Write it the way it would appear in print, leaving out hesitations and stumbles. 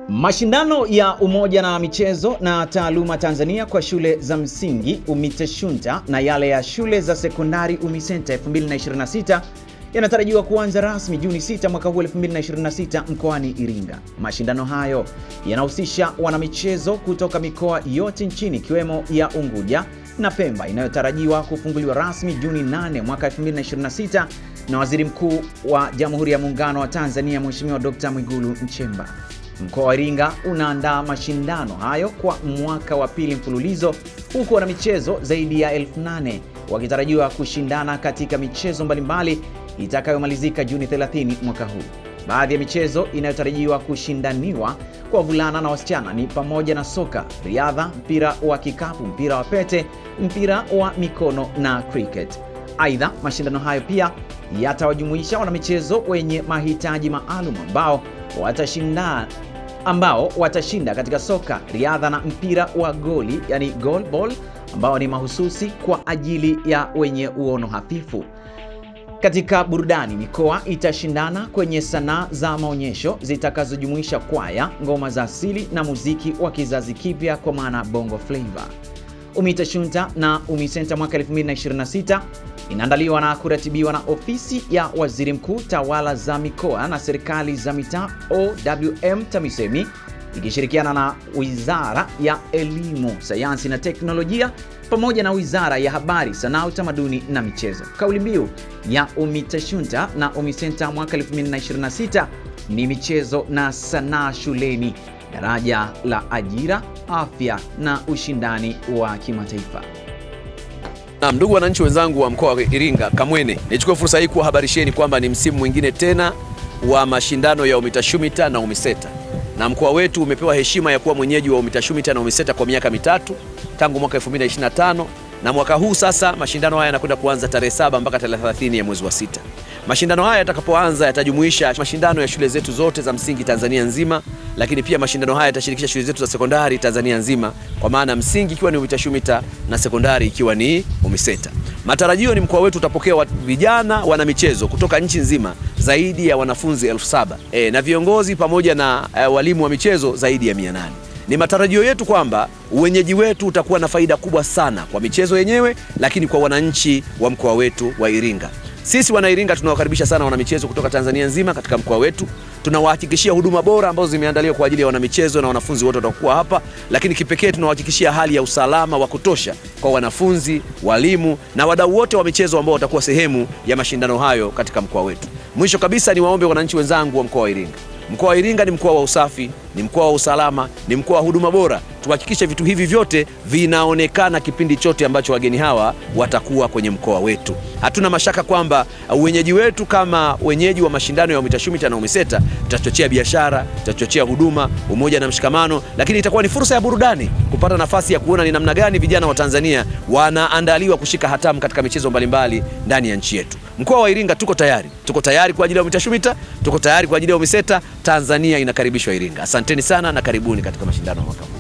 Mashindano ya Umoja na Michezo na Taaluma Tanzania kwa shule za msingi UMITASHUNTA na yale ya shule za sekondari UMISENTA 2026 yanatarajiwa kuanza rasmi Juni 6 mwaka huu 2026 mkoani Iringa. Mashindano hayo yanahusisha wanamichezo kutoka mikoa yote nchini ikiwemo ya Unguja na Pemba inayotarajiwa kufunguliwa rasmi Juni 8 mwaka 2026 na Waziri Mkuu wa Jamhuri ya Muungano wa Tanzania Mheshimiwa Dr. Mwigulu Nchemba. Mkoa wa Iringa unaandaa mashindano hayo kwa mwaka wa pili mfululizo, huku wanamichezo zaidi ya 8,000 wakitarajiwa kushindana katika michezo mbalimbali itakayomalizika Juni 30 mwaka huu. Baadhi ya michezo inayotarajiwa kushindaniwa kwa wavulana na wasichana ni pamoja na soka, riadha, mpira wa kikapu, mpira wa pete, mpira wa mikono na cricket. Aidha, mashindano hayo pia yatawajumuisha wanamichezo wenye mahitaji maalum ambao watashinda katika soka, riadha na mpira wa goli, yani goal ball, ambao ni mahususi kwa ajili ya wenye uono hafifu. Katika burudani, mikoa itashindana kwenye sanaa za maonyesho zitakazojumuisha kwaya, ngoma za asili na muziki wa kizazi kipya kwa maana bongo flavor. UMITASHUNTA na UMISENTA mwaka 2026 inaandaliwa na kuratibiwa na Ofisi ya Waziri Mkuu, Tawala za Mikoa na Serikali za Mitaa OWM TAMISEMI, ikishirikiana na Wizara ya Elimu, Sayansi na Teknolojia pamoja na Wizara ya Habari, Sanaa, Utamaduni na Michezo. Kauli mbiu ya UMITASHUNTA na UMISENTA mwaka 2026 ni michezo na sanaa shuleni, daraja la ajira, afya na ushindani wa kimataifa. Na ndugu wananchi wenzangu wa mkoa wa Iringa Kamwene, nichukue fursa hii kuwahabarisheni kwamba ni msimu mwingine tena wa mashindano ya UMITASHUMITA na UMISETA, na mkoa wetu umepewa heshima ya kuwa mwenyeji wa UMITASHUMITA na UMISETA kwa miaka mitatu tangu mwaka 2025, na mwaka huu sasa mashindano haya yanakwenda kuanza tarehe 7 mpaka tarehe 30 ya mwezi wa 6. Mashindano haya yatakapoanza yatajumuisha mashindano ya shule zetu zote za msingi Tanzania nzima, lakini pia mashindano haya yatashirikisha shule zetu za sekondari Tanzania nzima, kwa maana msingi ikiwa ni UMITASHUMITA na sekondari ikiwa ni UMISETA. Matarajio ni mkoa wetu utapokea vijana wana michezo kutoka nchi nzima zaidi ya wanafunzi 7,000 na viongozi pamoja na walimu wa michezo zaidi ya 800. Ni matarajio yetu kwamba uwenyeji wetu utakuwa na faida kubwa sana kwa michezo yenyewe, lakini kwa wananchi wa mkoa wetu wa Iringa. Sisi wana Iringa tunawakaribisha sana wanamichezo kutoka Tanzania nzima katika mkoa wetu. Tunawahakikishia huduma bora ambazo zimeandaliwa kwa ajili ya wanamichezo na wanafunzi wote watakuwa hapa, lakini kipekee tunawahakikishia hali ya usalama wa kutosha kwa wanafunzi, walimu na wadau wote wa michezo ambao watakuwa sehemu ya mashindano hayo katika mkoa wetu. Mwisho kabisa, ni waombe wananchi wenzangu wa mkoa wa Iringa. Mkoa wa Iringa ni mkoa wa usafi, ni mkoa wa usalama, ni mkoa wa huduma bora. Tuhakikishe vitu hivi vyote vinaonekana kipindi chote ambacho wageni hawa watakuwa kwenye mkoa wetu. Hatuna mashaka kwamba wenyeji wetu kama wenyeji wa mashindano ya UMITASHUMITA na UMISETA tutachochea biashara, tutachochea huduma, umoja na mshikamano, lakini itakuwa ni fursa ya burudani kupata nafasi ya kuona ni namna gani vijana wa Tanzania wanaandaliwa kushika hatamu katika michezo mbalimbali ndani ya nchi yetu. Mkoa wa Iringa tuko tayari kwa ajili ya UMITASHUMITA, tuko tayari kwa ajili ya UMISETA. Tanzania inakaribishwa Iringa. Asanteni sana na karibuni katika mashindano mwaka huu.